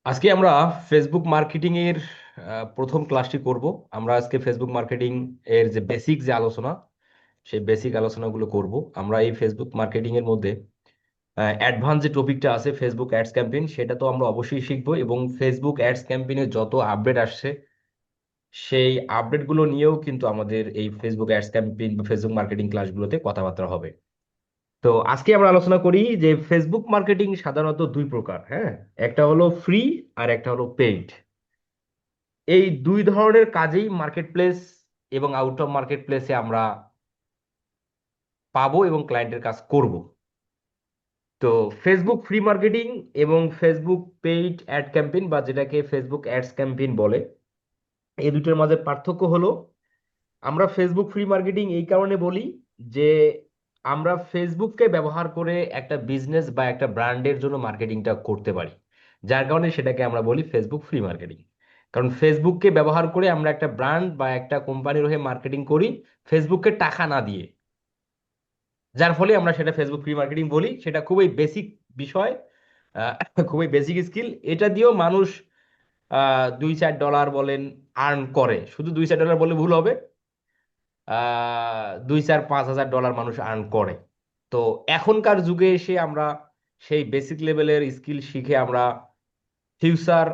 আজকে আমরা Facebook marketing এর প্রথম ক্লাসটি করব। আমরা আজকে ফেসবুক মার্কেটিং এর যে বেসিক যে আলোচনা, সেই বেসিক আলোচনাগুলো করব। আমরা এই ফেসবুক মার্কেটিং এর মধ্যে অ্যাডভান্স যে টপিকটা আছে ফেসবুক অ্যাডস ক্যাম্পেইন, সেটা তো আমরা অবশ্যই শিখবো, এবং ফেসবুক অ্যাডস ক্যাম্পেইনের যত আপডেট আসছে সেই আপডেটগুলো নিয়েও কিন্তু আমাদের এই ফেসবুক অ্যাডস ক্যাম্পেইন বা ফেসবুক মার্কেটিং ক্লাসগুলোতে কথাবার্তা হবে। তো আজকে আমরা আলোচনা করি যে ফেসবুক মার্কেটিং সাধারণত দুই প্রকার। হ্যাঁ, একটা হলো ফ্রি আর একটা হলো পেইড। এই দুই ধরনের কাজেই মার্কেট প্লেস এবং আউট অফ মার্কেট প্লেসে আমরা পাবো এবং ক্লায়েন্টের কাজ করব। তো ফেসবুক ফ্রি মার্কেটিং এবং ফেসবুক পেইড অ্যাড ক্যাম্পেইন বা যেটাকে ফেসবুক অ্যাডস ক্যাম্পেইন বলে, এই দুটোর মাঝে পার্থক্য হলো আমরা ফেসবুক ফ্রি মার্কেটিং এই কারণে বলি যে আমরা ফেসবুককে ব্যবহার করে একটা বিজনেস বা একটা ব্র্যান্ডের জন্য মার্কেটিংটা করতে পারি, যার কারণে সেটাকে আমরা বলি ফেসবুক ফ্রি মার্কেটিং। কারণ ফেসবুককে ব্যবহার করে আমরা একটা ব্র্যান্ড বা একটা কোম্পানির হয়ে মার্কেটিং করি ফেসবুককে টাকা না দিয়ে, যার ফলে আমরা সেটা ফেসবুক ফ্রি মার্কেটিং বলি। সেটা খুবই বেসিক বিষয়, খুবই বেসিক স্কিল। এটা দিয়েও মানুষ 2-4 ডলার বলেন আর্ন করে। শুধু 2-4 ডলার বলে ভুল হবে, 2-4-5 হাজার ডলার মানুষ আর্ন করে। তো এখনকার যুগে এসে আমরা সেই বেসিক লেভেলের স্কিল শিখে আমরা ফিউচার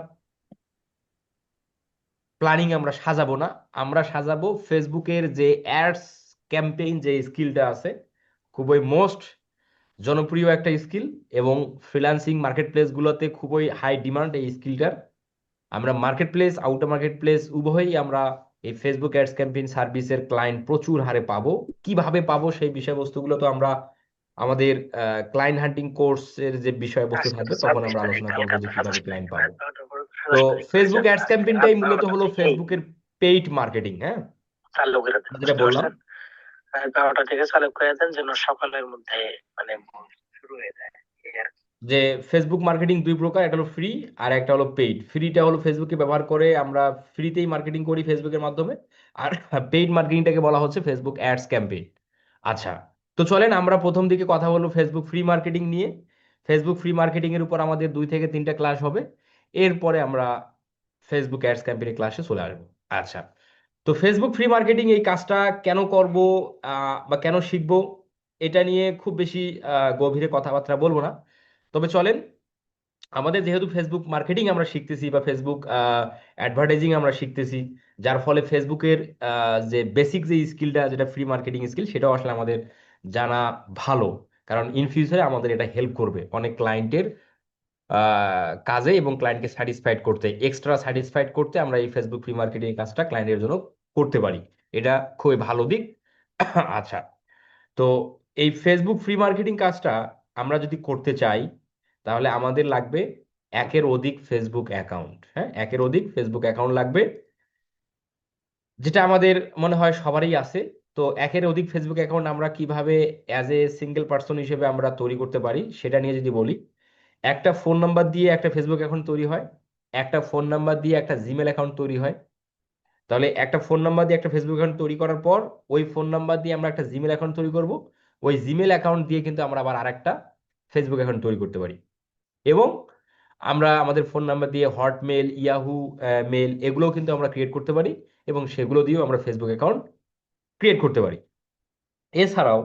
প্ল্যানিং আমরা সাজাবো না। আমরা সাজাবো ফেসবুকের যে অ্যাডস ক্যাম্পেইন যে স্কিলটা আছে, খুবই মোস্ট জনপ্রিয় একটা স্কিল, এবং ফ্রিল্যান্সিং মার্কেট প্লেসগুলোতে খুবই হাই ডিমান্ড এই স্কিলটার। আমরা market place outer market place উভয়ই আমরা এই ফেসবুক অ্যাডস ক্যাম্পেইন সার্ভিসের ক্লায়েন্ট প্রচুর হারে পাবো। কিভাবে পাবো সেই বিষয়বস্তুগুলো তো আমরা আমাদের ক্লায়েন্ট হান্টিং কোর্সের যে বিষয়বস্তু থাকবে তখন আমরা আলোচনা করবো যে কিভাবে ক্লায়েন্ট পাবো। তো ফেসবুক অ্যাডস ক্যাম্পেইনটাই মূলত হলো ফেসবুকের পেইড মার্কেটিং। হ্যাঁ, চালু করে দেন, যেটা বুঝতে বললাম পারছেন? 12টা থেকে চালু করে দেন যেন সকালের মধ্যে মানে শুরু হয়ে যায় এই আর কি। যে ফেসবুক মার্কেটিং দুই প্রকার, একটা হলো ফ্রি আর একটা হলো পেইড। ফ্রিটা হলো ফেসবুকে ব্যবহার করে আমরা ফ্রিতেই মার্কেটিং করি ফেসবুকের মাধ্যমে, আর পেইড মার্কেটিংটাকে বলা হচ্ছে ফেসবুক অ্যাডস ক্যাম্পেইন। আচ্ছা, তো চলেন আমরা প্রথম দিকে কথা বলবো ফেসবুক ফ্রি মার্কেটিং নিয়ে। ফেসবুক ফ্রি মার্কেটিং এর উপর আমাদের 2 থেকে 3টা ক্লাস হবে, এরপরে আমরা ফেসবুক অ্যাডস ক্যাম্পেইনের ক্লাসে চলে আসবো। আচ্ছা, তো ফেসবুক ফ্রি মার্কেটিং এই কাজটা কেন করব বা কেন শিখবো, এটা নিয়ে খুব বেশি গভীরে কথাবার্তা বলবো না। তবে চলেন, আমাদের যেহেতু ফেসবুক মার্কেটিং আমরা শিখতেছি বা ফেসবুক অ্যাডভার্টাইজিং আমরা শিখতেছি, যার ফলে ফেসবুকের যে বেসিক যে স্কিলটা যেটা ফ্রি মার্কেটিং স্কিল, সেটাও আসলে আমাদের জানা ভালো। কারণ ইন ফিউচারে আমাদের এটা হেল্প করবে অনেক ক্লায়েন্টের কাজে, এবং ক্লায়েন্টকে স্যাটিসফাইড করতে, এক্সট্রা স্যাটিসফাইড করতে আমরা এই ফেসবুক ফ্রি মার্কেটিং কাজটা ক্লায়েন্টের জন্য করতে পারি। এটা খুবই ভালো দিক। আচ্ছা, তো এই ফেসবুক ফ্রি মার্কেটিং কাজটা আমরা যদি করতে চাই, তাহলে আমাদের লাগবে একের অধিক ফেসবুক অ্যাকাউন্ট। হ্যাঁ, একের অধিক ফেসবুক অ্যাকাউন্ট লাগবে, যেটা আমাদের মনে হয় সবারই আছে। তো একের অধিক ফেসবুক অ্যাকাউন্ট আমরা কিভাবে অ্যাজ এ সিঙ্গেল পার্সন হিসেবে আমরা তৈরি করতে পারি সেটা নিয়ে যদি বলি, একটা ফোন নাম্বার দিয়ে একটা ফেসবুক অ্যাকাউন্ট তৈরি হয়, একটা ফোন নাম্বার দিয়ে একটা জিমেল অ্যাকাউন্ট তৈরি হয়। তাহলে একটা ফোন নাম্বার দিয়ে একটা ফেসবুক অ্যাকাউন্ট তৈরি করার পর ওই ফোন নাম্বার দিয়ে আমরা একটা জিমেল অ্যাকাউন্ট তৈরি করব। ওই জিমেল অ্যাকাউন্ট দিয়ে কিন্তু আমরা আবার আরেকটা ফেসবুক অ্যাকাউন্ট তৈরি করতে পারি, এবং আমরা আমাদের ফোন নাম্বার দিয়ে হটমেল, ইয়াহু মেল এগুলোও কিন্তু আমরা ক্রিয়েট করতে পারি, এবং সেগুলো দিয়েও আমরা ফেসবুক অ্যাকাউন্ট ক্রিয়েট করতে পারি। এছাড়াও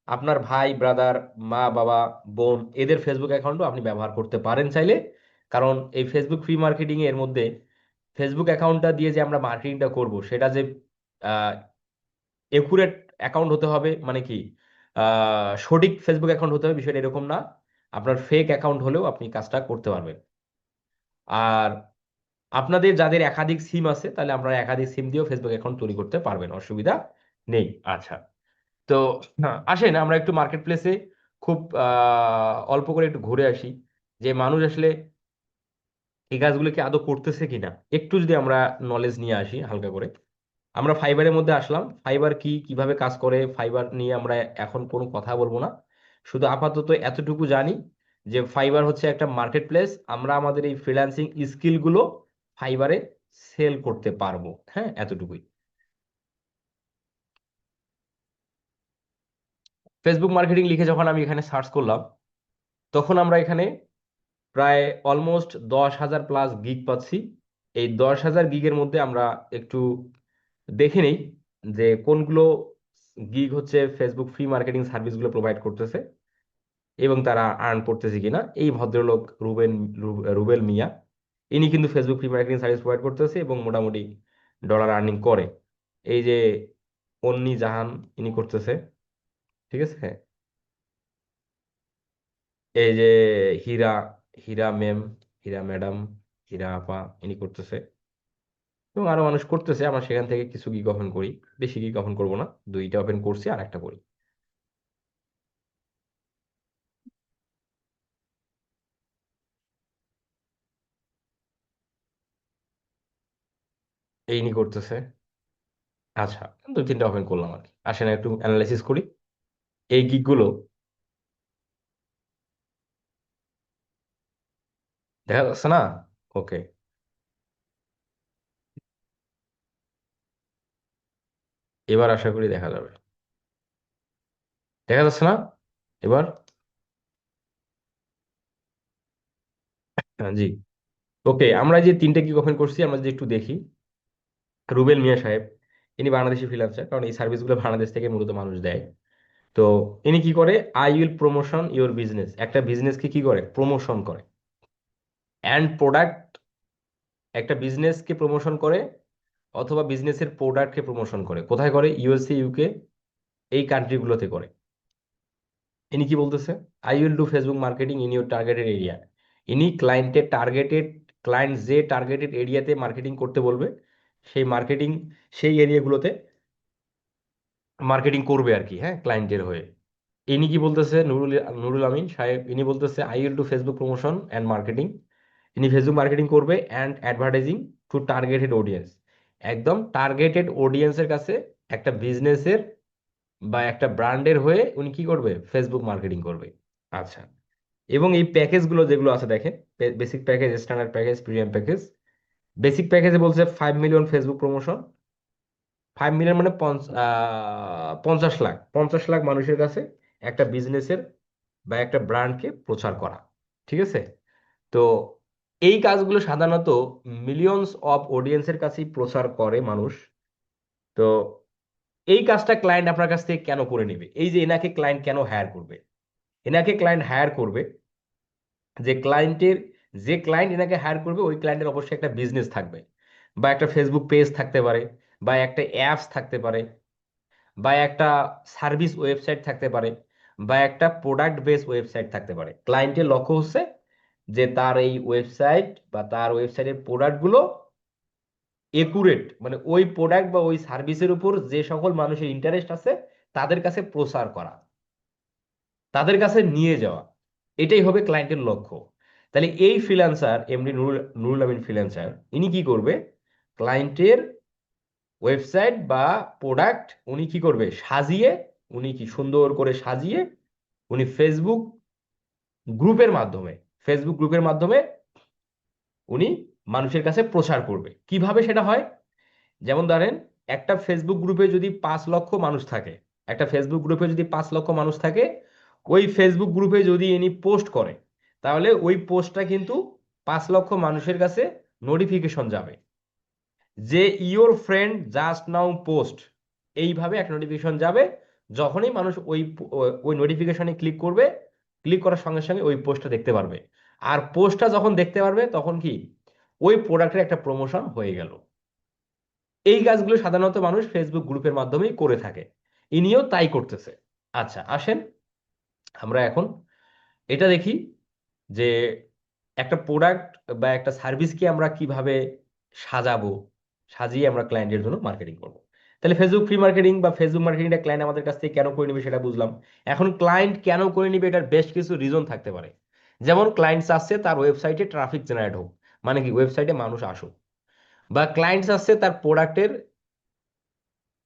আপনার ভাই ব্রাদার, মা বাবা, বোন এদের ফেসবুক অ্যাকাউন্টও আপনি ব্যবহার করতে পারেন চাইলে। কারণ এই ফেসবুক ফ্রি মার্কেটিং এর মধ্যে ফেসবুক অ্যাকাউন্টটা দিয়ে যে আমরা মার্কেটিংটা করব সেটা যে একুরেট অ্যাকাউন্ট হতে হবে, মানে কি সঠিক ফেসবুক অ্যাকাউন্ট হতে হবে বিষয়টা এরকম না। আপনার ফেক অ্যাকাউন্ট হলেও আপনি কাজটা করতে পারবেন। আর আপনাদের যাদের একাধিক সিম আছে, তাহলে আপনারা একাধিক সিম দিয়েও ফেসবুক অ্যাকাউন্ট তৈরি করতে পারবেন, অসুবিধা নেই। আচ্ছা, তো আসেন আমরা একটু মার্কেট প্লেসে খুব অল্প করে একটু ঘুরে আসি, যে মানুষ আসলে এই কাজগুলো কি আদৌ করতেছে কিনা একটু যদি আমরা নলেজ নিয়ে আসি হালকা করে। আমরা ফাইবারের মধ্যে আসলাম। ফাইবার কি, কিভাবে কাজ করে, ফাইবার নিয়ে আমরা এখন কোনো কথা বলবো না। শুধু আপাতত এতটুকু জানি যে ফাইবার হচ্ছে একটা মার্কেট প্লেস, আমরা আমাদের এই ফ্রিল্যান্সিং স্কিলগুলো ফাইবারে সেল করতে পারবো। হ্যাঁ, এতটুকুই। ফেসবুক মার্কেটিং লিখে যখন আমি এখানে সার্চ করলাম, তখন আমরা এখানে প্রায় অলমোস্ট 10,000 প্লাস গিগ পাচ্ছি। এই 10,000 গিগের মধ্যে আমরা একটু দেখে নেই যে কোনগুলো গিগ হচ্ছে ফেসবুক ফ্রি মার্কেটিং সার্ভিসগুলো প্রোভাইড করতেছে এবং তারা আর্ন করতেছে কিনা। এই ভদ্রলোক রুবেল মিয়া, ইনি কিন্তু Facebook free marketing service provide করতেছে এবং মোটামুটি ডলার আর্নিং করে। এই যে অন্নি জাহান, ইনি করতেছে, ঠিক আছে। এই যে হীরা, হীরা ম্যাম, হীরা ম্যাডাম, হীরা আপা, ইনি করতেছে এবং আরো মানুষ করতেছে। আমরা সেখান থেকে কিছু গিগ ওপেন করি, বেশি গিগ ওপেন করবো না, 2টা ওপেন করছি আর একটা করি। এই নি করতেছে। আচ্ছা, 2-3টা ওপেন করলাম আর কি। আসেন একটু অ্যানালাইসিস করি এই গিগগুলো। দেখা যাচ্ছে না? ওকে, এবার আশা করি দেখা যাবে। দেখা যাচ্ছে না এবার? হ্যাঁ, জি। ওকে, আমরা যে 3টে গিগ ওপেন করছি, আমরা যদি একটু দেখি। রুবেল মিয়া সাহেব, ইনি বাংলাদেশি ফ্রিল্যান্সার, কারণ এই সার্ভিসগুলো বাংলাদেশ থেকে মূলত মানুষ দেয়। তো ইনি কি করে, I will promotion your business, একটা বিজনেসকে কি করে, প্রমোশন করে। অ্যান্ড প্রোডাক্ট, একটা বিজনেসকে প্রমোশন করে অথবা বিজনেসের প্রোডাক্টকে প্রমোশন করে। কোথায় করে? ইউএসএ, ইউকে, এই কান্ট্রিগুলোতে করে। ইনি কি বলতেছে, I will do Facebook marketing in your targeted area. ইনি ক্লায়েন্টের টার্গেটেড, ক্লায়েন্ট যে টার্গেটেড এরিয়াতে মার্কেটিং করতে বলবে, সেই মার্কেটিং, সেই এরিয়াগুলোতে মার্কেটিং করবে আর কি, হ্যাঁ, ক্লায়েন্টের হয়ে। ইনি কি বলতেছে, নুরুল নুরুল আমিন সাহেব, ইনি বলতেছে I will do Facebook promotion and marketing. ইনি ফেসবুক মার্কেটিং করবে and advertising to targeted audience. একদম টার্গেটেড অডিয়েন্সের কাছে একটা বিজনেসের বা একটা ব্র্যান্ডের হয়ে উনি কি করবে, ফেসবুক মার্কেটিং করবে। আচ্ছা, এবং এই প্যাকেজগুলো যেগুলো আছে দেখেন, basic package, standard package, premium package. Basic প্যাকেজে বলছে 5 মিলিয়ন ফেসবুক প্রমোশন। 5 মিলিয়ন মানে 50 লাখ, 50 লাখ মানুষের কাছে একটা বিজনেসের বা একটা ব্র্যান্ডকে প্রচার করা, ঠিক আছে। তো এই কাজগুলো সাধারণত মিলিয়নস অফ অডিয়েন্সের কাছেই প্রচার করে মানুষ। তো এই কাজটা ক্লায়েন্ট আপনার কাছ থেকে কেন করে নেবে? এই যে এনাকে ক্লায়েন্ট কেন হায়ার করবে? এনাকে ক্লায়েন্ট হায়ার করবে, যে ক্লায়েন্টের, যে ক্লায়েন্ট এনাকে হায়ার করবে ওই ক্লায়েন্টের অবশ্যই একটা বিজনেস থাকবে, বা একটা ফেসবুক পেজ থাকতে পারে, বা একটা অ্যাপস থাকতে পারে, বা একটা সার্ভিস ওয়েবসাইট থাকতে পারে, বা একটা প্রোডাক্ট বেস ওয়েবসাইট থাকতে পারে। ক্লায়েন্টের লক্ষ্য হচ্ছে যে তার এই ওয়েবসাইট বা তার ওয়েবসাইটের প্রোডাক্টগুলো একুরেট, মানে ওই প্রোডাক্ট বা ওই সার্ভিসের উপর যে সকল মানুষের ইন্টারেস্ট আছে তাদের কাছে প্রচার করা, তাদের কাছে নিয়ে যাওয়া। এটাই হবে ক্লায়েন্টের লক্ষ্য। তাহলে এই freelancer MD Nurul Nurul Amin freelancer, ইনি কি করবে, ক্লায়েন্টের ওয়েবসাইট বা প্রোডাক্ট উনি কি করবে, সাজিয়ে, উনি কি সুন্দর করে সাজিয়ে উনি ফেসবুক গ্রুপের মাধ্যমে, ফেসবুক গ্রুপের মাধ্যমে উনি মানুষের কাছে প্রচার করবে। কিভাবে সেটা হয়? যেমন ধরেন, একটা ফেসবুক গ্রুপে যদি 5 লক্ষ মানুষ থাকে, একটা ফেসবুক গ্রুপে যদি 5 লক্ষ মানুষ থাকে, ওই ফেসবুক গ্রুপে যদি ইনি পোস্ট করে, তাহলে ওই পোস্টটা কিন্তু 5 লক্ষ মানুষের কাছে নোটিফিকেশন যাবে যে your friend just now post, এইভাবে একটা নোটিফিকেশন যাবে। যখনই মানুষ ওই ওই নোটিফিকেশনে ক্লিক করবে, ক্লিক করার সঙ্গে সঙ্গে ওই পোস্টটা দেখতে পারবে। আর পোস্টটা যখন দেখতে পারবে তখন কি, ওই প্রোডাক্টের একটা প্রমোশন হয়ে গেল। এই কাজগুলো সাধারণত মানুষ ফেসবুক গ্রুপের মাধ্যমেই করে থাকে, ইনিও তাই করতেছে। আচ্ছা, আসেন আমরা এখন এটা দেখি যে একটা প্রোডাক্ট বা একটা সার্ভিসকে আমরা কিভাবে সাজাবো, সাজিয়ে আমরা ক্লায়েন্টের জন্য মার্কেটিং করব। তাহলে ফেসবুক ফ্রি মার্কেটিং বা ফেসবুক মার্কেটিংটা ক্লায়েন্ট আমাদের কাছ থেকে কেন করে নিবে সেটা বুঝলাম। এখন ক্লায়েন্ট কেন করে নিবে এটার বেশ কিছু রিজন থাকতে পারে। যেমন ক্লায়েন্ট চাচ্ছে তার ওয়েবসাইটে ট্রাফিক জেনারেট হোক, মানে কি ওয়েবসাইটে মানুষ আসুক, বা ক্লায়েন্ট চাচ্ছে তার প্রোডাক্টের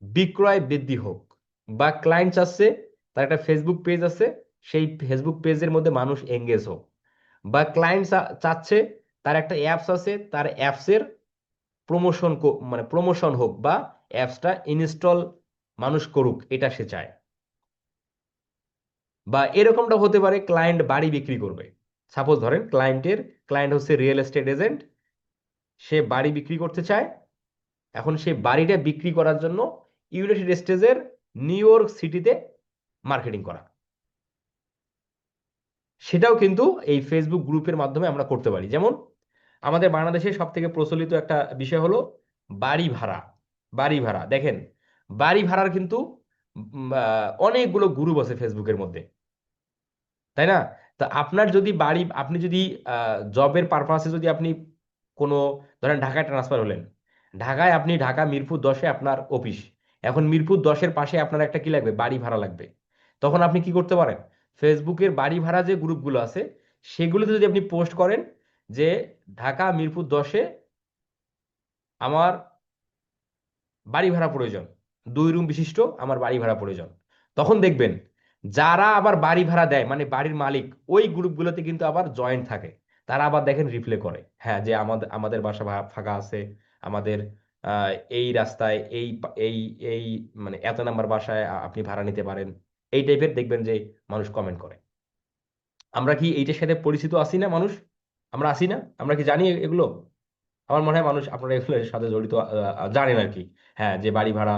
বিক্রয় বৃদ্ধি হোক, বা ক্লায়েন্ট চাচ্ছে তার একটা ফেসবুক পেজ আছে, সেই ফেসবুক পেজের মধ্যে মানুষ এঙ্গেজ হোক, বা ক্লায়েন্ট চাচ্ছে তার একটা অ্যাপস আছে, তার অ্যাপসের প্রমোশন, মানে প্রমোশন হোক, বা অ্যাপসটা ইনস্টল মানুষ করুক, এটা সে চায়। বা এরকমটা হতে পারে ক্লায়েন্ট বাড়ি বিক্রি করবে, সাপোজ ধরেন ক্লায়েন্ট হচ্ছে রিয়েল এস্টেট এজেন্ট, সে বাড়ি বিক্রি করতে চায়। এখন সে বাড়িটা বিক্রি করার জন্য ইউনাইটেড স্টেটসের নিউ ইয়র্ক সিটিতে মার্কেটিং করা, সেটাও কিন্তু এই ফেসবুক গ্রুপের মাধ্যমে আমরা করতে পারি। যেমন আমাদের বাংলাদেশে সব থেকে প্রচলিত একটা বিষয় হলো বাড়ি ভাড়া। বাড়ি ভাড়া দেখেন, বাড়ি ভাড়ার কিন্তু অনেকগুলো গ্রুপ আছে ফেসবুকের মধ্যে, তাই না? তা আপনার যদি বাড়ি, আপনি যদি জবের পারপাসে যদি আপনি কোনো, ধরেন ঢাকায় ট্রান্সফার হলেন, ঢাকায় আপনি ঢাকা মিরপুর 10-এ আপনার অফিস, এখন মিরপুর 10-এর পাশে আপনার একটা কি লাগবে, বাড়ি ভাড়া লাগবে। তখন আপনি কি করতে পারেন, ফেসবুকের বাড়ি ভাড়া যে গ্রুপগুলো আছে সেগুলোতে যদি আপনি পোস্ট করেন যে ঢাকা মিরপুর 10-এ আমার বাড়ি ভাড়া প্রয়োজন, 2 রুম বিশিষ্ট আমার বাড়ি ভাড়া প্রয়োজন, তখন দেখবেন যারা আবার বাড়ি ভাড়া দেয় মানে বাড়ির মালিক, ওই গ্রুপগুলোতে কিন্তু আবার জয়েন্ট থাকে। তারা আবার দেখেন রিপ্লে করে, হ্যাঁ যে আমাদের আমাদের বাসা ফাঁকা আছে, আমাদের এই রাস্তায় এই এই মানে এত নাম্বার বাসায় আপনি ভাড়া নিতে পারেন, এই টাইপের দেখবেন যে মানুষ কমেন্ট করে। আমরা কি এইটার সাথে পরিচিত আছি না মানুষ? আমরা আছি না? আমরা কি জানি এগুলো? আমার মনে হয় মানুষ আপনারা এগুলোর সাথে জড়িত জানেন আর কি। হ্যাঁ, যে বাড়ি ভাড়া,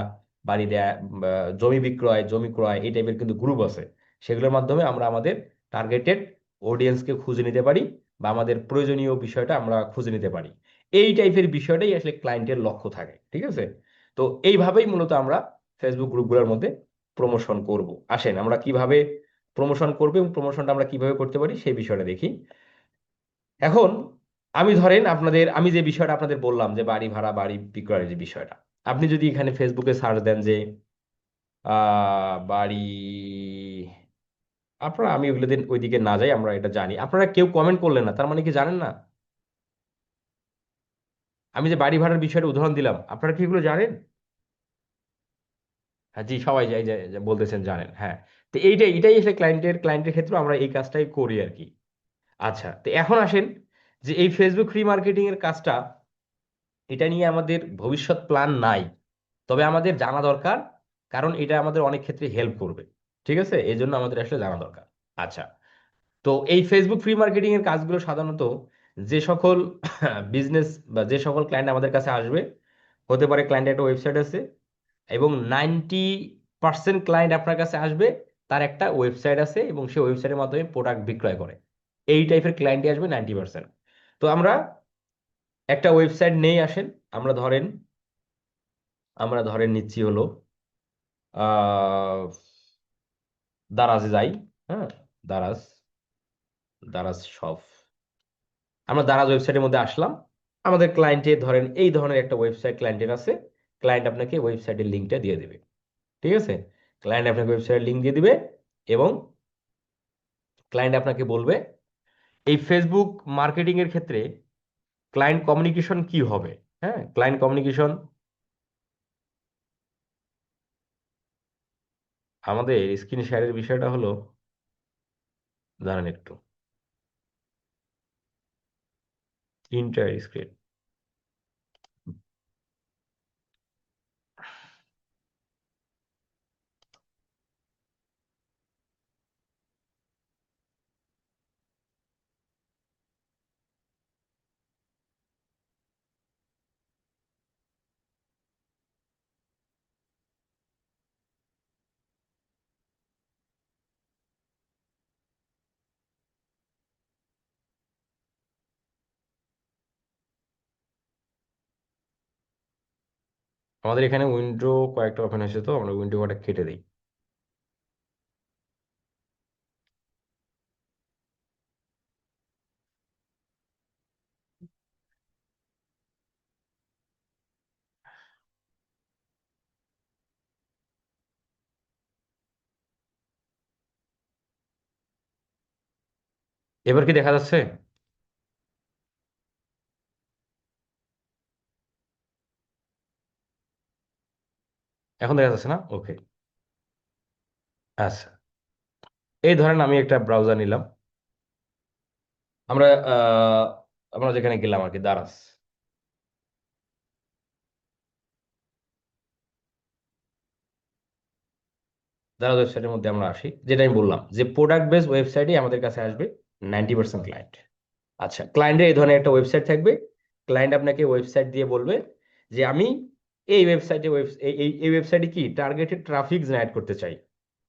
বাড়ি দেয়া, বা জমি বিক্রয়, জমি ক্রয়, এই টাইপের কিন্তু গ্রুপ আছে। সেগুলোর মাধ্যমে আমরা আমাদের টার্গেটেড অডিয়েন্সকে খুঁজে নিতে পারি, বা আমাদের প্রয়োজনীয় বিষয়টা আমরা খুঁজে নিতে পারি। এই টাইপের বিষয়টাই আসলে ক্লায়েন্টের লক্ষ্য থাকে, ঠিক আছে? তো এইভাবেই মূলত আমরা ফেসবুক গ্রুপগুলোর মধ্যে প্রমোশন করব। আসেন আমরা কিভাবে প্রমোশন করবো এবং প্রমোশনটা আমরা কিভাবে করতে পারি সেই বিষয়টা দেখি। এখন আমি ধরেন আমি যে বিষয়টা আপনাদের বললাম যে বাড়ি ভাড়া, বাড়ি বিক্রয়ের যে বিষয়টা, আপনি যদি এখানে ফেসবুকে সার্চ দেন যে বাড়ি, আপনারা, আমি ওইগুলো দিন ওইদিকে না যাই, আমরা এটা জানি। আপনারা কেউ কমেন্ট করলেন না, তার মানে কি জানেন না? আমি যে বাড়ি ভাড়ার বিষয়টা উদাহরণ দিলাম, আপনারা কি এগুলো জানেন? হ্যাঁ জি, সবাই যাই যে বলতেছেন জানেন, হ্যাঁ। তো এটাই আসলে ক্লায়েন্টের ক্ষেত্রে আমরা এই কাজটাই করি আর কি। আচ্ছা, তো এখন আসেন যে এই ফেসবুক ফ্রি মার্কেটিং এর কাজটা, এটা নিয়ে আমাদের ভবিষ্যৎ প্ল্যান নাই, তবে আমাদের জানা দরকার, কারণ এটা আমাদের অনেক ক্ষেত্রে হেল্প করবে। ঠিক আছে, এই জন্য আমাদের আসলে জানা দরকার। আচ্ছা, তো এই ফেসবুক ফ্রি মার্কেটিং এর কাজগুলো সাধারণত যে সকল বিজনেস বা যে সকল ক্লায়েন্ট আমাদের কাছে আসবে, হতে পারে ক্লায়েন্টের একটা ওয়েবসাইট আছে, এবং 90% ক্লায়েন্ট আপনার কাছে আসবে তার একটা ওয়েবসাইট আছে এবং সেই ওয়েবসাইটের মাধ্যমে প্রোডাক্ট বিক্রয় করে। এই টাইপের ক্লায়েন্টই আসবে 90%। তো আমরা একটা ওয়েবসাইট নেই, আসেন আমরা ধরেন, নিচ্ছি হলো আহ দারাজে যাই। হ্যাঁ, দারাজ, শপ। আমরা দারাজ ওয়েবসাইটের মধ্যে আসলাম। আমাদের ক্লায়েন্টের ধরেন এই ধরনের একটা ওয়েবসাইট ক্লায়েন্টের আছে, ক্লায়েন্ট আপনাকে ওয়েবসাইটের লিঙ্কটা দিয়ে দেবে। ঠিক আছে, ক্লায়েন্ট আপনাকে ওয়েবসাইটের লিঙ্ক দিয়ে দিবে, এবং ক্লায়েন্ট আপনাকে বলবে এই ফেসবুক মার্কেটিং এর ক্ষেত্রে ক্লায়েন্ট কমিউনিকেশন কি হবে। হ্যাঁ, ক্লায়েন্ট কমিউনিকেশন আমাদের স্ক্রিন শেয়ারের বিষয়টা হলো, দাঁড়ান একটু, ইন্টার স্ক্রিন। আমাদের এখানে উইন্ডো কয়েকটা ওপেন হয়েছে, তো আমরা উইন্ডো কয়েকটা কেটে দিই। এবার কি দেখা যাচ্ছে? এখন দেখা যাচ্ছে না? ওকে। আচ্ছা, এই ধরেন আমি একটা ব্রাউজার নিলাম, আমরা আমরা যেখানে গেলাম আর কি, দারাজ। দারাজ ওয়েবসাইটের মধ্যে আমরা আসি, যেটা আমি বললাম যে প্রোডাক্ট বেসড ওয়েবসাইটই আমাদের কাছে আসবে। 90% ক্লায়েন্ট। আচ্ছা, ক্লায়েন্টের এই ধরনের একটা ওয়েবসাইট থাকবে। ক্লায়েন্ট আপনাকে ওয়েবসাইট দিয়ে বলবে যে আমি এই ওয়েবসাইটে এই ওয়েবসাইটে কি টার্গেটেড ট্রাফিক জেনারেট করতে চাই।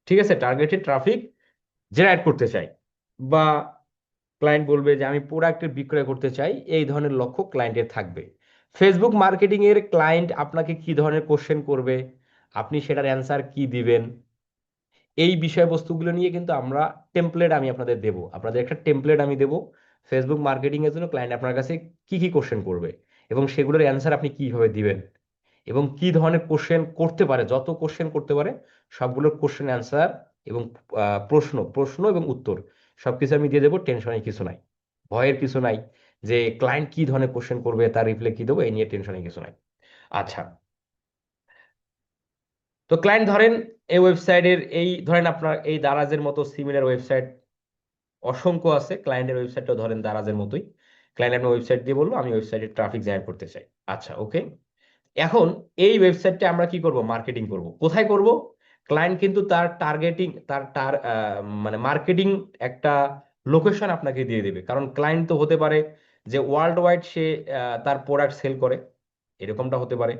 ঠিক আছে, টার্গেটেড ট্রাফিক জেনারেট করতে চাই, বা ক্লায়েন্ট বলবে যে আমি প্রোডাক্টের বিক্রয় করতে চাই, এই ধরনের লক্ষ্য ক্লায়েন্টের থাকবে। ফেসবুক মার্কেটিং এর ক্লায়েন্ট আপনাকে কি ধরনের কোশ্চেন করবে, আপনি সেটার অ্যান্সার কি দিবেন, এই বিষয়বস্তুগুলো নিয়ে কিন্তু আমরা টেমপ্লেট আমি আপনাদের দেবো, আপনাদের একটা টেমপ্লেট আমি দেবো ফেসবুক মার্কেটিং এর জন্য ক্লায়েন্ট আপনার কাছে কি কি কোশ্চেন করবে এবং সেগুলোর অ্যান্সার আপনি কিভাবে দিবেন এবং কি ধরনের কোশ্চেন করতে পারে, যত কোশ্চেন করতে পারে সবগুলোর কোশ্চেন অ্যান্সার এবং প্রশ্ন প্রশ্ন এবং উত্তর সবকিছু আমি দিয়ে দেবো। টেনশনের কিছু নাই, ভয়ের কিছু নাই যে ক্লায়েন্ট কি ধরনের কোশ্চেন করবে তার রিপ্লাই কি দেবো, এই নিয়ে টেনশনের কিছু নাই। আচ্ছা, তো ক্লায়েন্ট ধরেন এই ওয়েবসাইটের এই ধরেন আপনার এই দারাজের মতো সিমিলার ওয়েবসাইট অসংখ্য আছে, ক্লায়েন্টের ওয়েবসাইটটাও ধরেন দারাজের মতোই। ক্লায়েন্ট আপনার ওয়েবসাইট দিয়ে বললো আমি ওয়েবসাইটে ট্রাফিক জেনারেট করতে চাই। আচ্ছা, ওকে। এখন এই ওয়েবসাইটটা আমরা কি করব, মার্কেটিং করব। কোথায় করব? ক্লায়েন্ট কিন্তু তার টার্গেটিং তার তার মানে মার্কেটিং একটা লোকেশন আপনাকে দিয়ে দেবে, কারণ ক্লায়েন্ট তো হতে পারে যে ওয়ার্ল্ড ওয়াইড সে তার প্রোডাক্ট সেল করে, এরকমটা হতে পারে।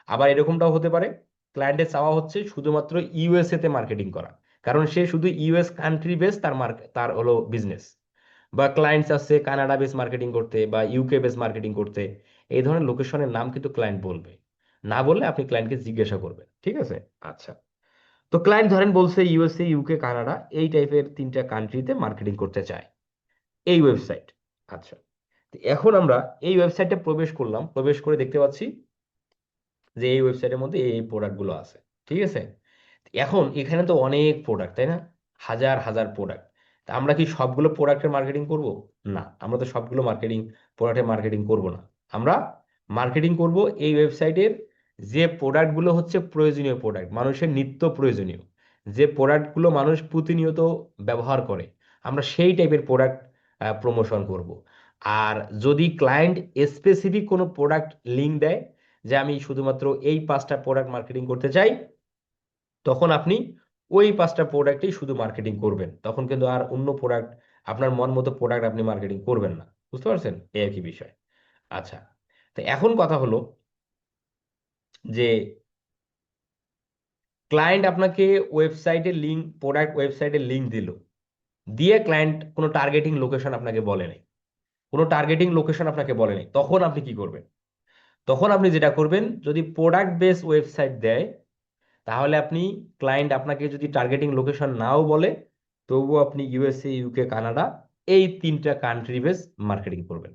আবার এরকমটাও হতে পারে ক্লায়েন্টের চাওয়া হচ্ছে শুধুমাত্র ইউএসএ তে মার্কেটিং করা, কারণ সে শুধু ইউএস কান্ট্রি বেস তার হলো বিজনেস। বা ক্লায়েন্টস আছে কানাডা বেস মার্কেটিং করতে বা ইউকে বেস মার্কেটিং করতে। এই ধরনের লোকেশনের নাম কিন্তু ক্লায়েন্ট বলবে, না বললে আপনি ক্লায়েন্টকে জিজ্ঞাসা করবেন। ঠিক আছে। আচ্ছা, তো ক্লায়েন্ট ধরেন বলছে ইউএসএ ইউকে কানাডা এই টাইপের তিনটা কান্ট্রিতে মার্কেটিং করতে চায় এই ওয়েবসাইট। আচ্ছা, তো এখন আমরা এই ওয়েবসাইটে প্রবেশ করলাম, প্রবেশ করে দেখতে পাচ্ছি যে এই ওয়েবসাইটের মধ্যে এই প্রোডাক্টগুলো আছে। ঠিক আছে, এখন এখানে তো অনেক প্রোডাক্ট, তাই না? হাজার হাজার প্রোডাক্ট। তা আমরা কি সবগুলো প্রোডাক্টের মার্কেটিং করব? না, আমরা তো সবগুলো প্রোডাক্টের মার্কেটিং করব না। আমরা মার্কেটিং করব এই ওয়েবসাইটের যে প্রোডাক্টগুলো হচ্ছে প্রয়োজনীয় প্রোডাক্ট, মানুষের নিত্য প্রয়োজনীয় যে প্রোডাক্টগুলো মানুষ প্রতিনিয়ত ব্যবহার করে, আমরা সেই টাইপের প্রোডাক্ট প্রমোশন করব। আর যদি ক্লায়েন্ট স্পেসিফিক কোনো প্রোডাক্ট লিঙ্ক দেয় যে আমি শুধুমাত্র এই 5টা প্রোডাক্ট মার্কেটিং করতে চাই, তখন আপনি ওই 5টা প্রোডাক্টেই শুধু মার্কেটিং করবেন, তখন কিন্তু আর অন্য প্রোডাক্ট আপনার মন মতো প্রোডাক্ট আপনি মার্কেটিং করবেন না। বুঝতে পারছেন? এই আর কি বিষয়। আচ্ছা, তো এখন কথা হলো যে ক্লায়েন্ট আপনাকে ওয়েবসাইটের লিঙ্ক দিল, দিয়ে ক্লায়েন্ট কোনো টার্গেটিং লোকেশন আপনাকে বলে নাই, তখন আপনি কি করবেন? তখন আপনি যেটা করবেন, যদি প্রোডাক্ট বেস ওয়েবসাইট দেয় তাহলে আপনি ক্লায়েন্ট আপনাকে যদি টার্গেটিং লোকেশন নাও বলে, তবুও আপনি ইউএসএ ইউকে কানাডা এই তিনটা কান্ট্রি বেস মার্কেটিং করবেন।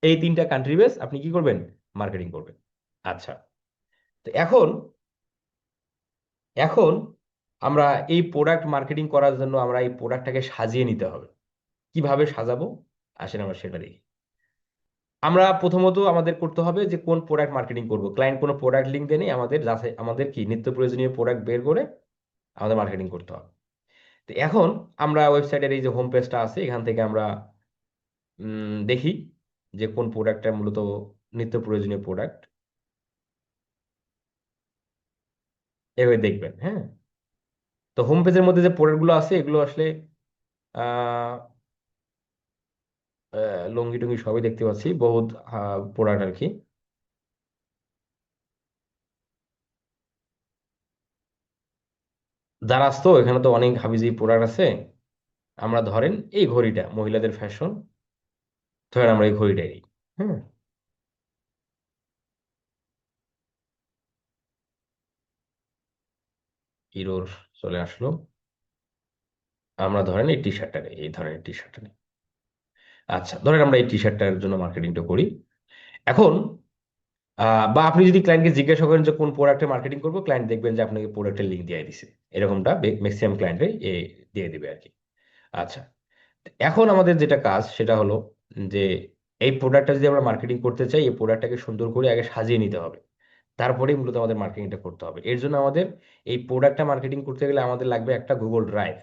এই তিনটা কান্ট্রি বেস আপনি কি করবেন? মার্কেটিং করবেন। আচ্ছা, তো এখন এখন আমরা এই প্রোডাক্ট মার্কেটিং করার জন্য আমরা এই প্রোডাক্টটাকে সাজিয়ে নিতে হবে। কিভাবে সাজাবো আসেন আমরা সেটা দেখি। আমরা প্রথমত আমাদের করতে হবে যে কোন প্রোডাক্ট মার্কেটিং করব। ক্লায়েন্ট কোনো প্রোডাক্ট লিঙ্ক দেয়নি, আমাদের কি নিত্য প্রয়োজনীয় প্রোডাক্ট বের করে আমাদের মার্কেটিং করতে হবে। তো এখন আমরা ওয়েবসাইটের এই যে হোম পেজটা আছে এখান থেকে আমরা দেখি যে কোন প্রোডাক্টটা মূলত নিত্য প্রয়োজনীয় প্রোডাক্ট, এভাবে দেখবেন। হ্যাঁ, তো হোম পেজের মধ্যে যে প্রোডাক্টগুলো আছে এগুলো আসলে আহ লুঙ্গি টুঙ্গি সবই দেখতে পাচ্ছি, বহুত প্রোডাক্ট আর কি। দারাজ তো এখানে তো অনেক হাবিজি প্রোডাক্ট আছে। আমরা ধরেন এই ঘড়িটা মহিলাদের ফ্যাশন, ধরেন আমরা এই ঘড়িটাই নিই। হ্যাঁ, হিরোর চলে আসলো। আমরা ধরেন এই টি শার্টটা নিই, এই ধরনের টি শার্টটা নিই। আচ্ছা, ধরেন আমরা এই টি শার্টটার জন্য মার্কেটিংটা করি। এখন বা আপনি যদি ক্লায়েন্টকে জিজ্ঞাসা করেন যে কোন প্রোডাক্টে মার্কেটিং করবো, ক্লায়েন্ট দেখবেন যে আপনাকে প্রোডাক্টের লিঙ্ক দিয়ে দিছে, এরকমটা ম্যাক্সিমাম ক্লায়েন্টে দিয়ে দিবে আর কি। আচ্ছা, এখন আমাদের যেটা কাজ সেটা হলো যে এই প্রোডাক্টটা যদি আমরা মার্কেটিং করতে চাই, এই প্রোডাক্টটাকে সুন্দর করে আগে সাজিয়ে নিতে হবে, তারপরেই মূলত আমাদের মার্কেটিংটা করতে হবে। এর জন্য আমাদের এই প্রোডাক্টটা মার্কেটিং করতে গেলে আমাদের লাগবে একটা গুগল ড্রাইভ।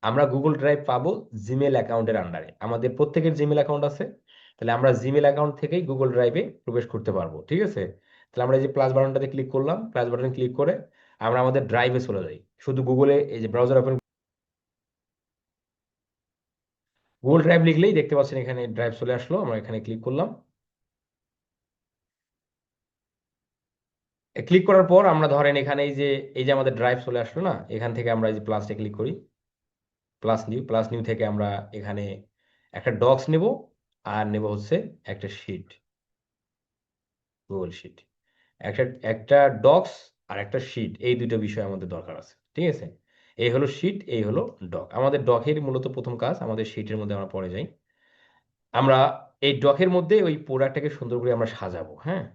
আমরা গুগল ড্রাইভ পাবো জিমেল অ্যাকাউন্টের আন্ডারে, আমাদের প্রত্যেকের জিমেল অ্যাকাউন্ট আছে, তাহলে আমরা জিমেল অ্যাকাউন্ট থেকেই গুগল ড্রাইভে প্রবেশ করতে পারবো। ঠিক আছে, তাহলে আমরা এই যে প্লাস বাটনটাতে ক্লিক করলাম, প্লাস বাটন ক্লিক করে আমরা আমাদের ড্রাইভে চলে যাই। শুধু গুগলে এই যে ব্রাউজার ওপেন গুগল ড্রাইভ লিখলেই দেখতে পাচ্ছেন এখানে ড্রাইভ চলে আসলো, আমরা এখানে ক্লিক করলাম। ক্লিক করার পর আমরা ধরেন এখানে এই যে আমাদের ড্রাইভ চলে আসলো না, এখান থেকে আমরা এই যে প্লাসে ক্লিক করি, প্লাস নিউ থেকে আমরা এখানে একটা ডক্স নেব, আর নেব হচ্ছে একটা শিট, গুগল শিট। একটা একটা ডক্স আর একটা শিট, এই দুটো বিষয় আমাদের দরকার আছে, ঠিক আছে। এই হলো শিট, এই হলো ডক। আমাদের ডকের মূলত প্রথম কাজ, আমাদের শিটের মধ্যে আমরা পরে যাই। আমরা এই ডকের মধ্যে ওই প্রোডাক্টটাকে সুন্দর করে আমরা সাজাবো, হ্যাঁ।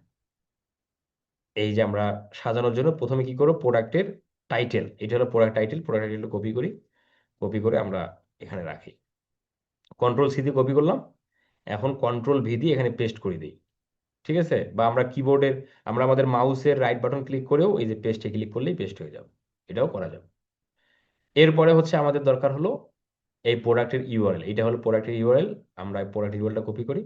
এই যে আমরা সাজানোর জন্য প্রথমে কি করবো, প্রোডাক্টের টাইটেল, এটা হলো product title, product title copy করি, কপি করে আমরা এখানে রাখি। কন্ট্রোল সি দিয়ে কপি করলাম, এখন কন্ট্রোল ভি দিয়ে এখানে পেস্ট করে দিই, ঠিক আছে। বা আমরা কিবোর্ডের, আমরা আমাদের মাউসের রাইট বাটন ক্লিক করেও এই যে পেস্টে ক্লিক করলেই পেস্ট হয়ে যাবে, এটাও করা যাবে। এরপরে হচ্ছে আমাদের দরকার হলো এই প্রোডাক্টের ইউআরএল, এটা হলো প্রোডাক্টের ইউআরএল। আমরা প্রোডাক্ট ইউআরএলটা কপি করি,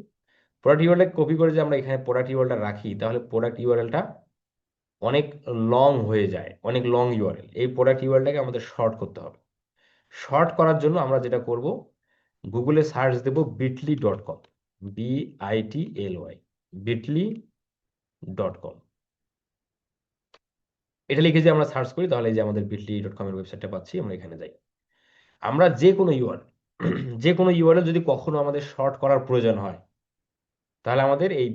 প্রোডাক্ট ইউআরএলটা কপি করে যে আমরা এখানে প্রোডাক্ট ইউআরএলটা রাখি, তাহলে প্রোডাক্ট ইউআরএলটা অনেক লং হয়ে যায়, অনেক লং ইউআরএল। এই প্রোডাক্ট ইউআরএলটাকে আমাদের শর্ট করতে হবে। শর্ট করার জন্য আমরা যেটা করব, গুগলে সার্চ দেব bitly.com, BITLY, bitly.com। এটা লিখে যে আমরা সার্চ করি, তাহলে এই যে আমাদের bitly.com এর ওয়েবসাইটটা পাচ্ছি, আমরা এখানে যাই। আমরা যে কোনো ইউআরএল যে কোনো ইউআরএল যদি কখনো আমাদের শর্ট করার প্রয়োজন হয়, তাহলে আমাদের এই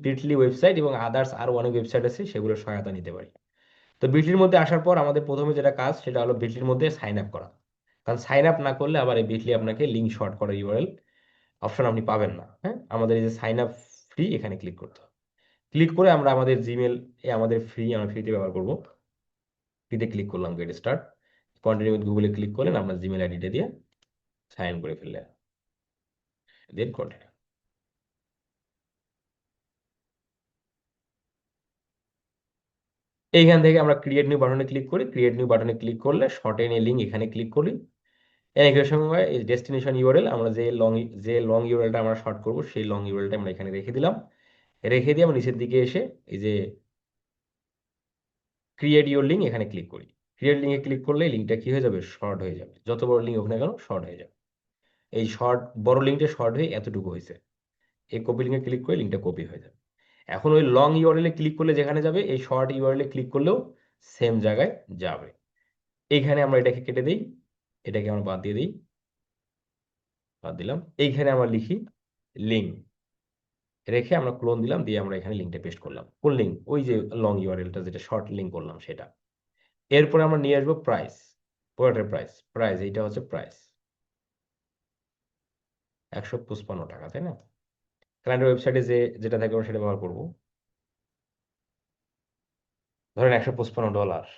বিটলি ওয়েবসাইট এবং আদার্স আরও অনেক ওয়েবসাইট আছে, সেগুলোর সহায়তা নিতে পারি। তো বিটলির মধ্যে আসার পর আমাদের প্রথমে যেটা কাজ, সেটা হলো বিটলির মধ্যে সাইন আপ করা। কারণ সাইন আপ না করলে আবার এই বিটলি আপনাকে লিঙ্ক শর্ট করার ইউআরএল অপশন আপনি পাবেন না, হ্যাঁ। আমাদের এই যে সাইন আপ ফ্রি, এখানে ক্লিক করতে হবে। ক্লিক করে আমরা আমাদের জিমেল, আমাদের ফ্রি, আমরা ফ্রিতে ব্যবহার করবো, ফ্রিতে ক্লিক করলাম, গেট স্টার্ট, কন্টিনিউ উইথ গুগলে ক্লিক করলেন, আপনার জিমেল আইডিটা দিয়ে সাইন করে ফেললেন, দেন কন্টিনিউ। এইখান থেকে আমরা ক্রিয়েট নিউ বাটনে ক্লিক করি, ক্রিয়েট নিউ বাটনে ক্লিক করলে শর্ট এন এ লিঙ্ক এখানে ক্লিক করি। একই সঙ্গে এই ডেস্টিনেশন ইউআরএল, আমরা যে লং ইউআরএলটা আমরা শর্ট করব, সেই লং ইউআরএলটা আমরা এখানে রেখে দিলাম। রেখে দিয়ে আমরা নিচের দিকে এসে এই যে ক্রিয়েট ইউর লিঙ্ক, এখানে ক্লিক করি। ক্রিয়েট লিঙ্কে ক্লিক করলে লিঙ্কটা কি হয়ে যাবে, শর্ট হয়ে যাবে। যত বড় লিঙ্ক হোক না কেন, শর্ট হয়ে যাবে। এই শর্ট, বড় লিঙ্কটা শর্ট হয়ে এতটুকু হয়েছে। এই কপি লিঙ্কে ক্লিক করে লিঙ্কটা কপি হয়ে যাবে। এখন ওই লং ইউআরএল এ ক্লিক করলে যেখানে যাবে, এই শর্ট ইউআরএল এ ক্লিক করলেও সেম জায়গায় যাবে। এইখানে আমরা এটাকে কেটে দিই, এটাকে আমরা বাদ দিয়ে দিই, বাদ দিলাম। এইখানে আমরা লিখি লিঙ্ক, রেখে আমরা ক্লোন দিলাম, দিয়ে আমরা এখানে লিঙ্কটা পেস্ট করলাম। কোন লিঙ্ক, ওই যে লং ইউআরএলটা যেটা শর্ট লিঙ্ক করলাম সেটা। এরপরে আমরা নিয়ে আসবো প্রাইস, প্রোডাক্টের প্রাইস, এইটা হচ্ছে প্রাইস 155 টাকা, তাই না। ক্লায়েন্টের ওয়েবসাইটে যেটা থাকে আমরা সেটা ব্যবহার করবো, ধরেন $155,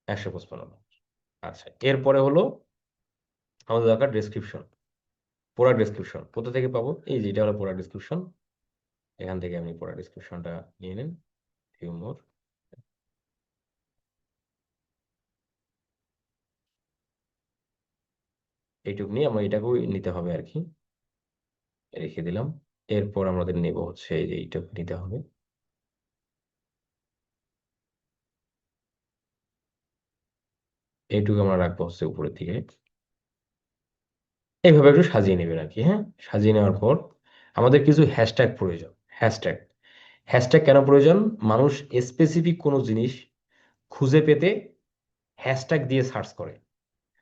155। আচ্ছা, এরপরে হলো আমাদের দরকার ডেসক্রিপশন, প্রোডাক্ট ডেসক্রিপশন। কোথা থেকে পাবো, এই যে এটা হলো প্রোডাক্ট ডেসক্রিপশন। এখান থেকে আপনি প্রোডাক্ট ডেসক্রিপশনটা নিয়ে নেন, ভিউ মোর। এইটুকু নিয়ে আমরা এটাকেও নিতে হবে আর কি, রেখে দিলাম। এরপর আমাদের নেব হচ্ছে এই যে এইটুকু নিতে হবে, এইটুকু আমরা রাখবো হচ্ছে উপরের দিকে। এইভাবে একটু সাজিয়ে নেবেন আর কি, হ্যাঁ। সাজিয়ে নেওয়ার পর আমাদের কিছু হ্যাশট্যাগ প্রয়োজন। হ্যাশট্যাগ, হ্যাশট্যাগ কেন প্রয়োজন, মানুষ স্পেসিফিক কোনো জিনিস খুঁজে পেতে হ্যাশট্যাগ দিয়ে সার্চ করে।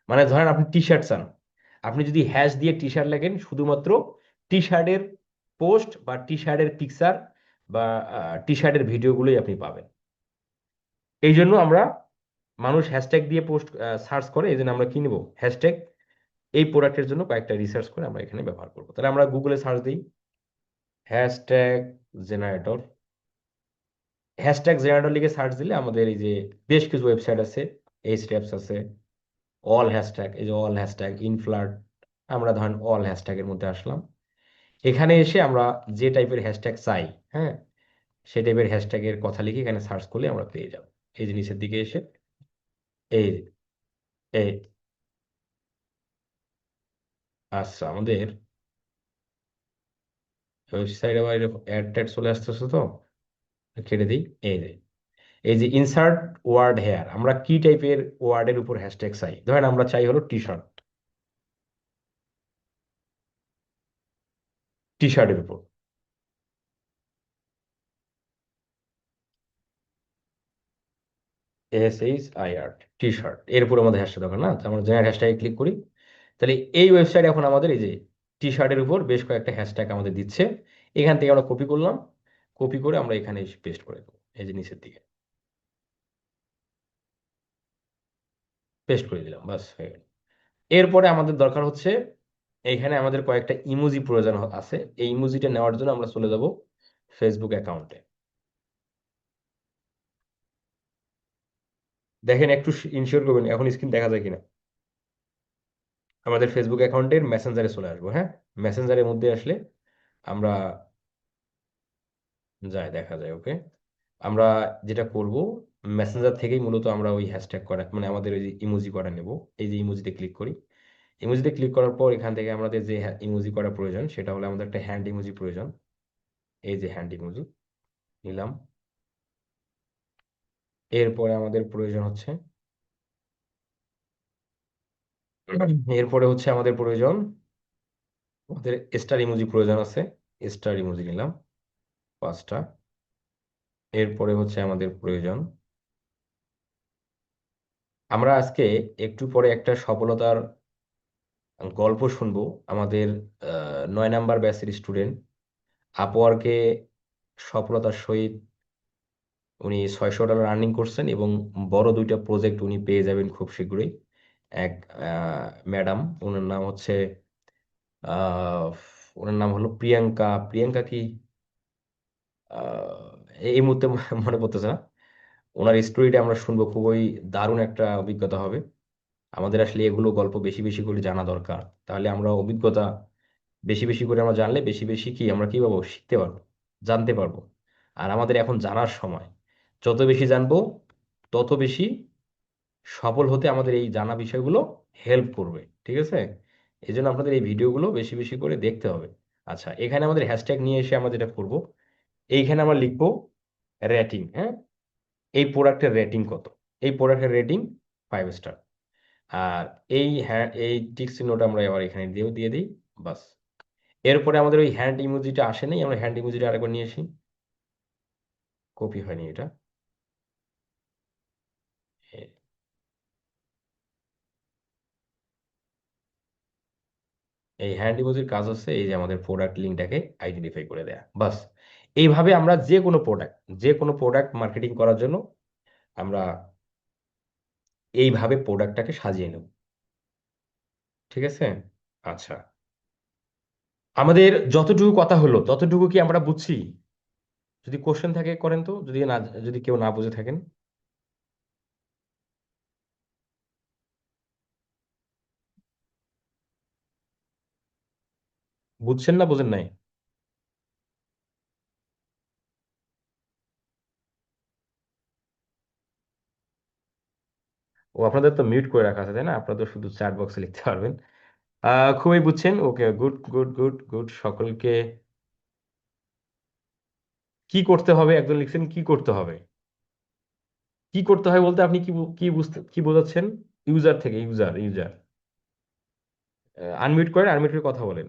মানে ধরেন আপনি টি শার্ট চান, আপনি যদি হ্যাশ দিয়ে টি শার্ট লেখেন, শুধুমাত্র টি শার্টের পোস্ট বা টি শার্টের পিকচার বা টি শার্টের ভিডিওগুলোই আপনি পাবেন। এই জন্য আমরা, মানুষ হ্যাশট্যাগ দিয়ে পোস্ট সার্চ করে, এই জন্য আমরা কি নেব, হ্যাশট্যাগ। এই প্রোডাক্টের জন্য কয়েকটা রিসার্চ করে আমরা এখানে ব্যবহার করবো। তাহলে আমরা গুগলে সার্চ দিই হ্যাশট্যাগ জেনারেটর। হ্যাশট্যাগ জেনারেটর লিখে সার্চ দিলে আমাদের এই যে বেশ কিছু ওয়েবসাইট আছে, এইচটিএপস আছে, অল হ্যাশট্যাগ, এই যে অল হ্যাশট্যাগ, ইনফ্লার্ট। আমরা ধরেন অল হ্যাশট্যাগের মধ্যে আসলাম। এখানে এসে আমরা যে টাইপের হ্যাশট্যাগ চাই, হ্যাঁ, সেই টাইপের হ্যাশট্যাগের কথা লিখে এখানে সার্চ করলে আমরা পেয়ে যাব। এই যে নিচের দিকে এসে এই এই আচ্ছা, আমাদের ওয়েবসাইট আবার অ্যাড ট্যাড চলে আসতেছে, তো কেটে দিই। এই যে ইনসার্ট ওয়ার্ড হেয়ার, আমরা কি টাইপের ওয়ার্ডের উপর হ্যাশট্যাগ চাই, ধরেন আমরা চাই হলো টি শার্ট। টি শার্টের উপর। SHIRT, টি শার্ট, এর উপর আমাদের হ্যাশট্যাগ দরকার না, তো আমরা জেনারেট হ্যাশট্যাগে ক্লিক করি। তাহলে এই ওয়েবসাইট এখন আমাদের এই যে টি শার্টের উপর বেশ কয়েকটা হ্যাশট্যাগ আমাদের দিচ্ছে। এখান থেকে আমরা কপি করলাম, কপি করে আমরা এখানে পেস্ট করে দেবো, এই যে নিচের দিকে পেস্ট করে দিলাম, বাস হয়ে গেল। এরপরে আমাদের দরকার হচ্ছে, এইখানে আমাদের কয়েকটা ইমোজি প্রয়োজন আছে। এই ইমোজিটা নেওয়ার জন্য আমরা চলে যাব ফেসবুক অ্যাকাউন্টে। দেখেন একটু ইনশিওর করবেন এখন স্ক্রিন দেখা যায় কিনা। আমাদের ফেসবুক অ্যাকাউন্টের মেসেঞ্জারে চলে আসবো, হ্যাঁ। মেসেঞ্জারের মধ্যে আসলে আমরা দেখা যায়, ওকে। আমরা যেটা করব, মেসেঞ্জার থেকেই মূলত আমরা ওই হ্যাশট্যাগ করা মানে আমাদের ওই যে ইমোজি করা নেব। এই যে ইমোজিতে ক্লিক করি, ইমোজিতে ক্লিক করার পর এখান থেকে আমাদের যে ইমোজি করা প্রয়োজন সেটা হলো আমাদের একটা হ্যান্ড ইমোজি প্রয়োজন। এই যে হ্যান্ড ইমোজি নিলাম। এরপরে আমাদের প্রয়োজন হচ্ছে, এরপরে হচ্ছে আমাদের প্রয়োজন, আমাদের স্টার ইমোজি প্রয়োজন আছে। স্টার ইমোজি নিলাম 5টা। এরপরে হচ্ছে আমাদের প্রয়োজন, আমরা আজকে একটু পরে একটা সফলতার গল্প শুনবো। আমাদের 9 নাম্বার ব্যাচের স্টুডেন্ট আপওয়ার্কে সফলতার সহিত উনি $600 আর্নিং করছেন এবং বড় 2টা প্রজেক্ট উনি পেয়ে যাবেন খুব শীঘ্রই। এক ম্যাডাম, ওনার নাম হচ্ছে আহ, ওনার নাম হলো প্রিয়াঙ্কা। প্রিয়াঙ্কা কি আহ, এই মুহূর্তে মনে পড়তেছে না। ওনার স্টোরিটা আমরা শুনবো, খুবই দারুণ একটা অভিজ্ঞতা হবে। আমাদের আসলে এগুলো গল্প বেশি বেশি করে জানা দরকার, তাহলে আমরা অভিজ্ঞতা বেশি বেশি করে আমরা জানলে বেশি বেশি কি আমরা কি পাবো, শিখতে পারবো, জানতে পারবো। আর আমাদের এখন জানার সময়, যত বেশি জানবো তত বেশি সফল হতে আমাদের এই জানা বিষয়গুলো হেল্প করবে, ঠিক আছে। এই জন্য আপনাদের এই ভিডিওগুলো বেশি বেশি করে দেখতে হবে। আচ্ছা, এখানে আমাদের হ্যাশট্যাগ নিয়ে এসে আমরা যেটা করব, এইখানে আমরা লিখবো রেটিং, হ্যাঁ। এই প্রোডাক্টের রেটিং কত, এই প্রোডাক্টের রেটিং 5 স্টার। আর এই হ্যাঁ এই টিক চিহ্নটা আমরা এবার এখানে দিয়ে দিই, বাস। এরপরে আমাদের ওই হ্যান্ড ইমোজিটা আসে নাই, আমরা হ্যান্ড ইমোজিটা আরেকবার নিয়ে আসি। কপি হয়নি এটা। এ- এই হ্যান্ড ইমোজির কাজ হচ্ছে এই যে আমাদের প্রোডাক্ট লিঙ্কটাকে আইডেন্টিফাই করে দেয়া, বাস। এইভাবে আমরা যে কোনো প্রোডাক্ট মার্কেটিং করার জন্য আমরা এইভাবে প্রোডাক্টটাকে সাজিয়ে নেব, ঠিক আছে। আচ্ছা, আমাদের যতটুকু কথা হলো ততটুকু কি আমরা বুঝছি? যদি কোশ্চেন থাকে করেন তো, যদি কেউ না বুঝে থাকেন। বুঝছেন না বুঝেন নাই? ও, আপনাদের তো মিউট করে রাখা আছে তাই না, আপনারা তো শুধু চ্যাট বক্সে লিখতে পারবেন। খুবই বুঝছেন, ওকে, গুড গুড গুড গুড। সকলকে কি করতে হবে, একজন লিখছেন কি করতে হবে। কি করতে হয় বলতে আপনি কি বুঝতে কি বোঝাচ্ছেন? ইউজার থেকে, ইউজার ইউজার আনমিউট করেন, আনমিউট করে কথা বলেন।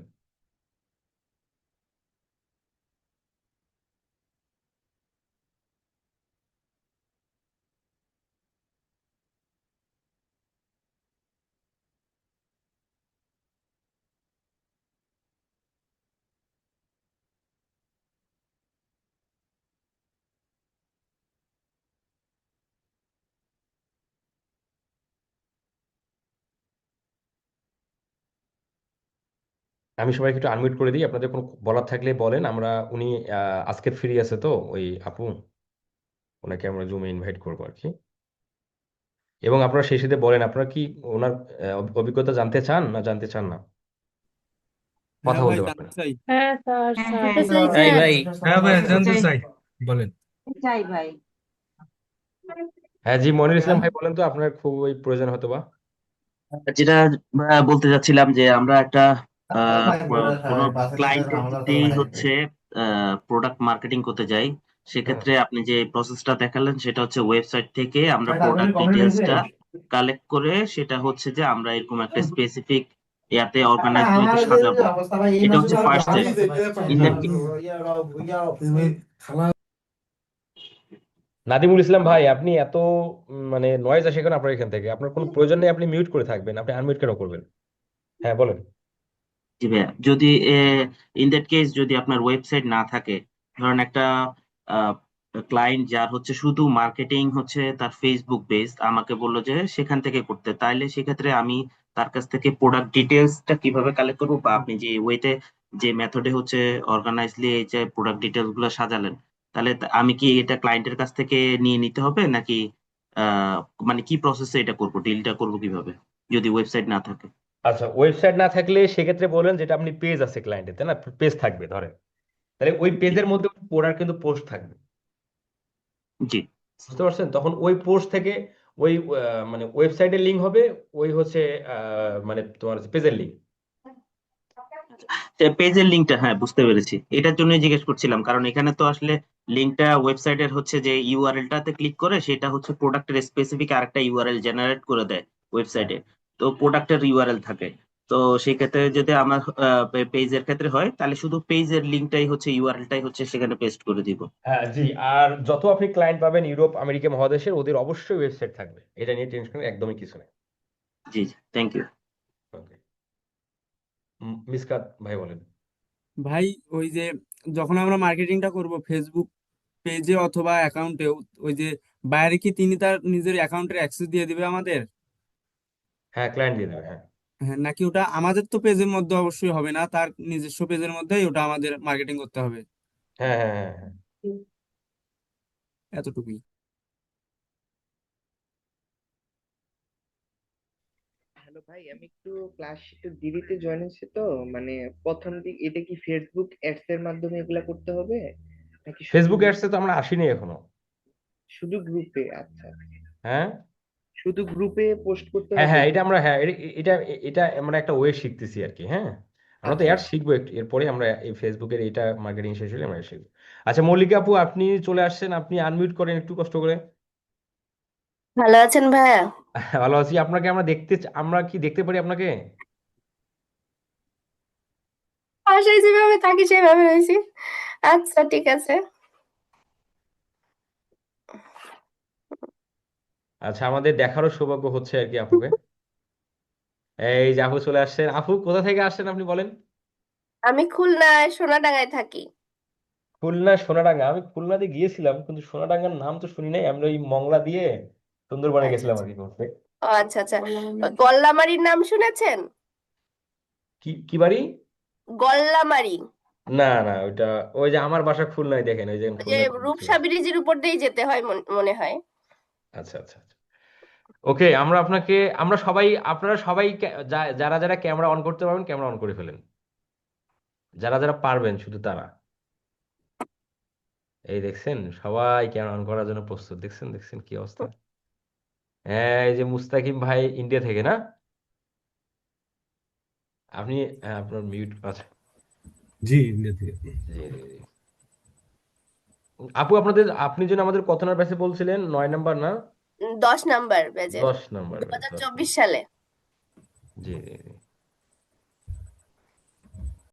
আমি সবাইকে একটু আনমিউট করে দিই, আপনাদের কোনো বলার থাকলে বলেন। উনি আজকে ফ্রি আছে তো, ওই আপু, ওনাকে আমরা জুমে ইনভাইট করবো আর কি। এবং আপনারা সেই সাথে বলেন আপনারা কি ওনার অভিজ্ঞতা জানতে চান না জানতে চান না, কথা হ্যাঁ ভাই বলতে পারবেন। জানতে চাই। হ্যাঁ স্যার, স্যার জানতে চাই তাই স্যার। ভাই। হ্যাঁ ভাই জানতে চাই চাই, বলেন। চাই ভাই। হ্যাঁ জি, মনির ইসলাম ভাই বলেন তো, আপনার খুবই প্রয়োজন হতো বা। যেটা বলতে চাচ্ছিলাম যে আমরা একটা কোনো ক্লায়েন্টের যদি হচ্ছে প্রোডাক্ট মার্কেটিং করতে যাই, হুম। সেক্ষেত্রে আপনি যে প্রসেসটা দেখালেন সেটা হচ্ছে ওয়েবসাইট থেকে আমরা প্রোডাক্ট ডিটেলসটা কালেক্ট করে সেটা হচ্ছে যে আমরা এরকম একটা স্পেসিফিক ইয়াতে অর্গানাইজলিতে সাজাবো। এটা হচ্ছে first step. In that Nadimul Islam ভাই, আপনি এত মানে নয়েজ আসে কেন আপনার এখান থেকে? আপনার কোনো প্রয়োজন নেই, আপনি মিউট করে থাকবেন, আপনি আনমিউট কেন করবেন? হ্যাঁ বলেন। জি ভাইয়া, যদি ইন দ্যাট কেস যদি আপনার ওয়েবসাইট না থাকে, ধরেন একটা ক্লায়েন্ট যার হচ্ছে শুধু মার্কেটিং হচ্ছে তার ফেসবুক বেস, আমাকে বললো যে সেখান থেকে করতে, তাইলে সেক্ষেত্রে আমি তার কাছ থেকে প্রোডাক্ট ডিটেলসটা কিভাবে কালেক্ট করবো, বা আপনি যে ওয়েতে যে মেথডে হচ্ছে অর্গানাইজলি এই যে প্রোডাক্ট ডিটেলস গুলো সাজালেন, তাহলে আমি কি এটা ক্লায়েন্টের কাছ থেকে নিয়ে নিতে হবে নাকি আহ মানে কি প্রসেসে এটা করবো, ডিলটা করবো কিভাবে যদি ওয়েবসাইট না থাকে? আচ্ছা, ওয়েবসাইট না থাকলে সেক্ষেত্রে বলেন যেটা আপনি পেজ আছে ক্লায়েন্টের, তাই না? পেজ থাকবে ধরেন, তাহলে ওই জি পেজের মধ্যে প্রোডাক্ট কিন্তু পোস্ট থাকবে। জি। বুঝতে পারছেন? তখন ওই পোস্ট থেকে ওই মানে ওয়েবসাইটের লিঙ্ক হবে, ওই হচ্ছে মানে তোমার পেজের লিঙ্ক। পেজের লিঙ্কটা, হ্যাঁ বুঝতে পেরেছি, এটার জন্যই জিজ্ঞেস করছিলাম, কারণ এখানে তো আসলে লিঙ্কটা ওয়েবসাইটের হচ্ছে যে ইউআরএলটাতে ক্লিক করে সেটা হচ্ছে প্রোডাক্টের স্পেসিফিক আরেকটা ইউআরএল জেনারেট করে দেয় হ্যাঁ ওয়েবসাইটে। তো প্রোডাক্টের ইউআরএল থাকে। তো সেই ক্ষেত্রে যদি আমার পেজের ক্ষেত্রে হয়, তাহলে শুধু পেজের লিঙ্কটাই হচ্ছে ইউআরএলটাই হচ্ছে সেখানে পেস্ট করে দিব। হ্যাঁ জি। আর যত আপনি ক্লায়েন্ট পাবেন ইউরোপ আমেরিকা মহাদেশের, ওদের অবশ্যই ওয়েবসাইট থাকবে, এটা নিয়ে টেনশন একদমই কিছু নেই। জি জি, থ্যাংক ইউ। ওকে, মিসকাত ভাই বলেন। ভাই, ওই যে যখন আমরা মার্কেটিংটা করব ফেসবুক পেজে অথবা অ্যাকাউন্টে, ওই যে বাইরে কি তিনি তার নিজের অ্যাকাউন্টের অ্যাক্সেস দিয়ে দিবে আমাদের? হ্যাঁ, ক্লায়েন্ট দিয়ে দেবে, হ্যাঁ। হ্যাঁ, নাকি ওটা আমাদের তো পেজের মধ্যে অবশ্যই হবে না, তার নিজস্ব পেজের মধ্যেই ওটা আমাদের মার্কেটিং করতে হবে? হ্যাঁ হ্যাঁ হ্যাঁ হ্যাঁ। এতটুকুই। হ্যালো ভাই, আমি একটু ক্লাস একটু দেরিতে জয়েন হয়েছি তো, মানে প্রথম দিক এটা কি ফেসবুক অ্যাডস এর মাধ্যমে এগুলা করতে হবে নাকি শুধু ফেসবুক অ্যাডসে তো আমরা আসিনি এখনো। শুধু গ্রুপে? আচ্ছা, হ্যাঁ শুধু গ্রুপে পোস্ট করতে হ্যাঁ হবে? হ্যাঁ, এটা আমরা, হ্যাঁ এটা এটা আমরা একটা ওয়ে শিখতেছি আর কি। হ্যাঁ, আমরা তো আচ্ছা অ্যাড শিখবো একটু, এরপরে আমরা এই ফেসবুকের এটা মার্কেটিং শেষ হলে আমরা শিখবো। আচ্ছা মল্লিকা আপু, আপনি চলে আসছেন, আপনি আনমিউট করেন একটু কষ্ট করে। ভালো আছেন ভাইয়া? ভালো আছি। আপনাকে আমরা আমরা কি দেখতে পারি আপনাকে? বাসায় যেভাবে থাকি সেভাবে রয়েছি। আচ্ছা ঠিক আছে। আচ্ছা, আমাদের দেখারও সৌভাগ্য হচ্ছে আর কি আপুকে। এই যে আপু চলে আসছেন। আপু কোথা থেকে আসছেন আপনি বলেন? আমি খুলনায় সোনাডাঙ্গায় থাকি। খুলনা সোনাডাঙ্গা? আমি খুলনাতে গিয়েছিলাম, কিন্তু সোনাডাঙ্গার নাম তো শুনি নাই। আমরা ওই মংলা দিয়ে সুন্দরবনে আচ্ছা গেছিলাম আচ্ছা। আর কি ঘুরতে। ও আচ্ছা আচ্ছা। গল্লামারির নাম শুনেছেন? কি কি বাড়ি? গল্লামারি। না না, ওইটা, ওই যে আমার বাসা খুলনায়, দেখেন ওই যে ওই যে খুলনায় রূপসা ব্রিজের উপর দিয়ে যেতে হয় মনে হয়। আচ্ছা আচ্ছা আচ্ছা। ওকে, আমরা আপনাকে, আমরা সবাই, আপনারা সবাই যারা যারা ক্যামেরা অন করতে পারবেন ক্যামেরা অন করে ফেলেন, যারা যারা পারবেন শুধু তারা। এই দেখছেন, সবাই ক্যামেরা অন করার জন্য প্রস্তুত। দেখছেন দেখছেন কি অবস্থা? হ্যাঁ, এই যে মুস্তাকিম ভাই ইন্ডিয়া থেকে না? আপনি, হ্যাঁ আপনার মিউট আছে। জি, ইন্ডিয়া থেকে। জি জি জি। আপু আপনাদের, আপনি যেন আমাদের কত নাম্বার ব্যাচে বলছিলেন? 9 নাম্বার না? 10 নাম্বার ব্যাচের, 10 নাম্বার দু ব্যাচ, হাজার 10 চব্বিশ নাম্বার। সালে জি জি জি।